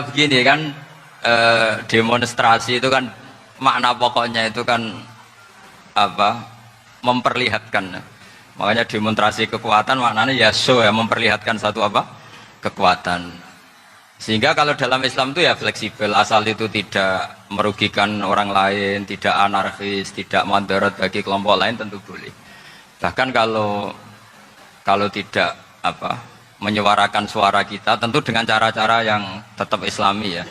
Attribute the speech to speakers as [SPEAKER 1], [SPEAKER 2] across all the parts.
[SPEAKER 1] begini kan, demonstrasi itu kan makna pokoknya itu kan apa? Memperlihatkan. Makanya demonstrasi kekuatan maknanya ya show ya, memperlihatkan satu apa? Kekuatan. Sehingga kalau dalam Islam itu ya fleksibel, asal itu tidak merugikan orang lain, tidak anarkis, tidak mandorot bagi kelompok lain tentu boleh. Bahkan kalau tidak apa menyuarakan suara kita, tentu dengan cara-cara yang tetap Islami ya,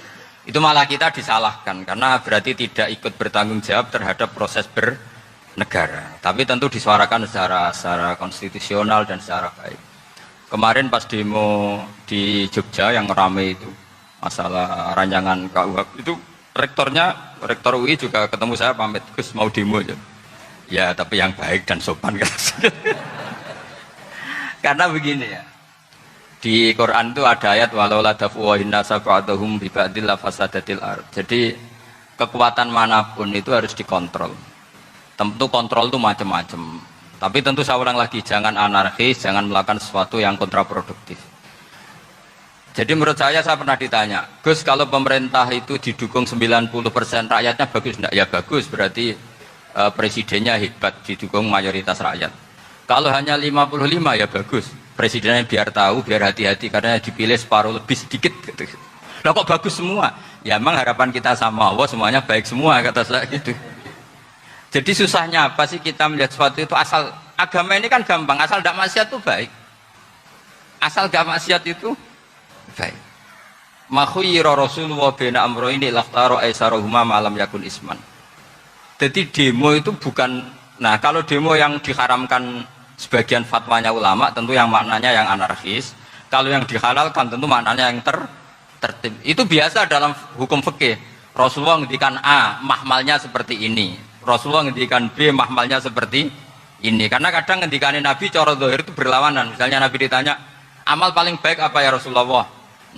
[SPEAKER 1] itu malah kita disalahkan karena berarti tidak ikut bertanggung jawab terhadap proses bernegara. Tapi tentu disuarakan secara konstitusional dan secara baik. Kemarin pas demo di Jogja yang ramai itu masalah rancangan KUHP itu rektor UI juga ketemu saya pamit, Gus mau demo aja. Ya tapi yang baik dan sopan kan. Karena begini ya, di Quran itu ada ayat walau la dafuwahin nasa ba'dahum bi ba'dil fasadatil ard. Jadi kekuatan manapun itu harus dikontrol. Tentu kontrol itu macam-macam. Tapi tentu saya ulang lagi, jangan anarkis, jangan melakukan sesuatu yang kontraproduktif. Jadi menurut saya pernah ditanya, Gus kalau pemerintah itu didukung 90% rakyatnya bagus enggak? Ya bagus, berarti presidennya hebat, didukung mayoritas rakyat. Kalau hanya 55 ya bagus, presidennya biar tahu, biar hati-hati karena dipilih separuh lebih sedikit. Lah kok bagus semua? Ya emang harapan kita sama Allah semuanya baik semua, kata saya gitu. Jadi susahnya apa sih kita melihat sesuatu itu asal agama ini kan gampang, asal tidak maksiat itu baik. Asal tidak maksiat itu baik. Makhuyira Rasulullah bina amro ini lakhtaro aisarohuma malam yakun isman. Jadi demo itu bukan, nah kalau demo yang diharamkan sebagian fatwanya ulama tentu yang maknanya yang anarkis. Kalau yang dihalalkan tentu maknanya yang tertib. Itu biasa dalam hukum fikih. Rasulullah ngendikan A, mahmalnya seperti ini. Rasulullah ngendikan B, mahmalnya seperti ini. Karena kadang ngendikanin Nabi cara zahir itu berlawanan. Misalnya Nabi ditanya, amal paling baik apa ya Rasulullah?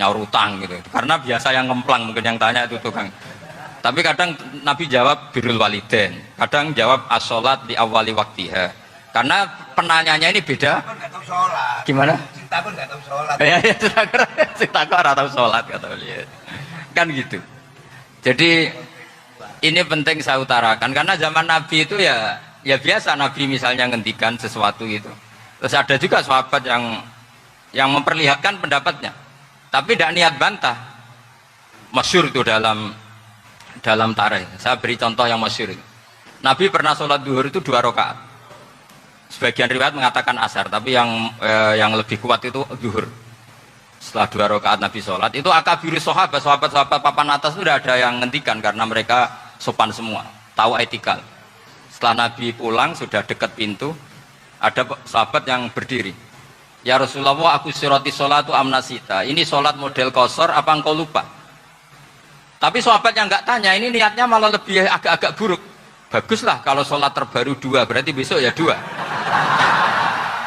[SPEAKER 1] Nyaur utang gitu. Karena biasa yang ngemplang mungkin yang tanya itu tukang. Tapi kadang Nabi jawab birrul walidain. Kadang jawab as-sholat di awali waktiha. Karena penanyanya ini beda. Gimana?
[SPEAKER 2] Cinta pun nggak tahu sholat.
[SPEAKER 1] Ya, cinta kok nggak tahu sholat kata beliau. Kan gitu. Jadi ini penting saya utarakan karena zaman Nabi itu ya biasa Nabi misalnya ngendikan sesuatu itu. Terus ada juga sahabat yang memperlihatkan pendapatnya, tapi tidak niat bantah. Masyhur itu dalam tarikh. Saya beri contoh yang masyhur. Nabi pernah sholat duhur itu 2 rakaat. Sebagian riwayat mengatakan asar, tapi yang lebih kuat itu duhur. Setelah 2 rakaat Nabi sholat, itu akabiri sahabat papan atas itu sudah ada yang ngendikan karena mereka sopan semua, tahu etikal. Setelah Nabi pulang sudah dekat pintu, ada sahabat yang berdiri. Ya Rasulullah, aku siroti sholatu amnasita. Ini sholat model kosor, apa engkau lupa? Tapi sahabat yang nggak tanya, ini niatnya malah lebih agak-agak buruk. Baguslah kalau sholat terbaru 2, berarti besok ya 2.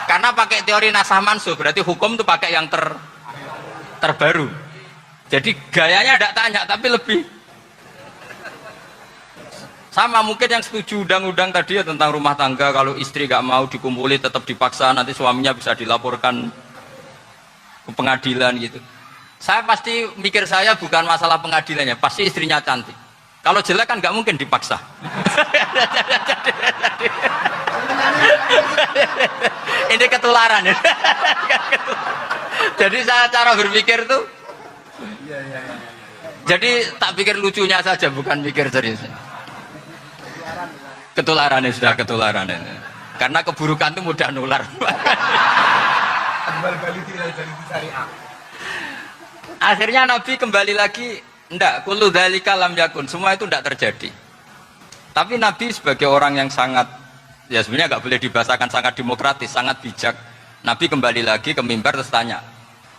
[SPEAKER 1] Karena pakai teori nasah mansuh, berarti hukum itu pakai yang terbaru. Jadi gayanya tidak tanya, tapi lebih sama mungkin yang setuju undang-undang tadi ya tentang rumah tangga, kalau istri gak mau dikumpuli tetap dipaksa, nanti suaminya bisa dilaporkan ke pengadilan gitu. Saya pasti mikir saya bukan masalah pengadilannya, pasti istrinya cantik. Kalau jelek kan gak mungkin dipaksa. Ini ketularan ya. Jadi saya cara berpikir tuh, jadi tak pikir lucunya saja, bukan pikir seriusnya. Ketularan ya, sudah ketularan ya. Karena keburukan itu mudah nular. Akhirnya Nabi kembali lagi, enggak, kullu dzalika lam yakun, semua itu enggak terjadi. Tapi Nabi sebagai orang yang sangat, ya sebenarnya enggak boleh dibahasakan sangat demokratis, sangat bijak. Nabi kembali lagi ke mimbar terus tanya,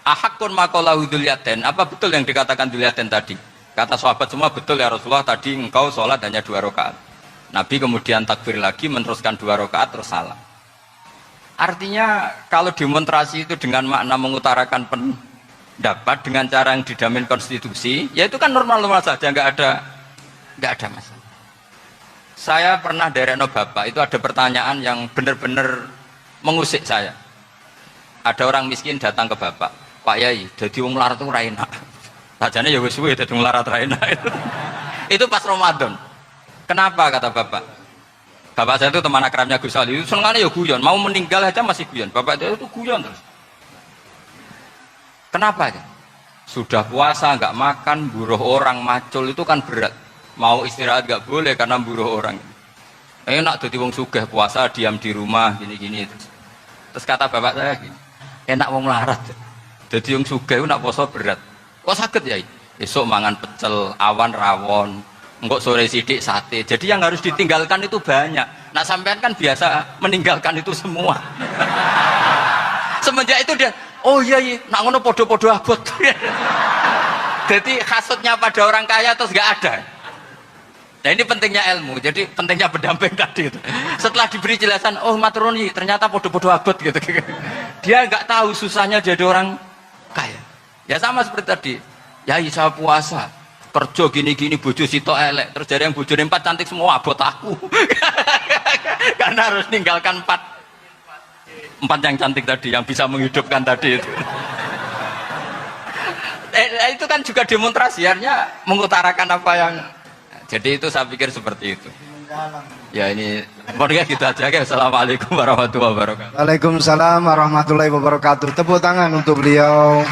[SPEAKER 1] ahakun maqalahu dzulyaten, apa betul yang dikatakan dzulyaten tadi? Kata sahabat semua, betul ya Rasulullah, tadi engkau sholat hanya 2 rakaat. Nabi kemudian takbir lagi, meneruskan 2 rakaat terus salam. Artinya kalau demonstrasi itu dengan makna mengutarakan pendapat dengan cara yang dijamin konstitusi, ya itu kan normal-normal saja, nggak ada masalah. Saya pernah dari Bapak itu ada pertanyaan yang benar-benar mengusik saya. Ada orang miskin datang ke Bapak, Pak Yai, jadi wong lar itu ra enak. Sajane ya wis suwe dadi melarat ra enak. Itu pas Ramadan. Kenapa kata bapak? Bapak saya itu teman akrabnya Gus Ali. Itu senengannya ya guyon, mau meninggal aja masih guyon. Bapak dia itu guyon terus. Kenapa ya? Sudah puasa nggak makan, buruh orang macul itu kan berat. Mau istirahat nggak boleh karena buruh orang. Enak jadi wong sugih puasa diam di rumah gini-gini. Terus kata bapak saya gini, enak wong larat. Jadi wong sugih itu nak puasa berat. Kok sakit ya? Esok mangan pecel, awan rawon, enggak sore sidik sate. Jadi yang harus ditinggalkan itu banyak. Nah sampean kan biasa meninggalkan itu semua. Semenjak itu dia, oh iya, nak ngono podo-podo abot. Jadi hasutnya pada orang kaya terus nggak ada. Nah ini pentingnya ilmu, jadi pentingnya pendamping tadi itu. Setelah diberi jelasan, oh maturoni ternyata podo-podo abot gitu. Dia nggak tahu susahnya jadi orang kaya. Ya sama seperti tadi, ya saya puasa, kerja gini-gini, bojo sitok elek, terus dari yang bojo 4 cantik semua abot aku. Karena harus ninggalkan 4 yang cantik tadi, yang bisa menghidupkan tadi itu. Itu kan juga demonstrasi, artinya mengutarakan apa yang. Jadi itu saya pikir seperti itu. Ya ini, pokoknya gitu aja. Assalamualaikum warahmatullahi wabarakatuh.
[SPEAKER 2] Waalaikumsalam warahmatullahi wabarakatuh. Tepuk tangan untuk beliau.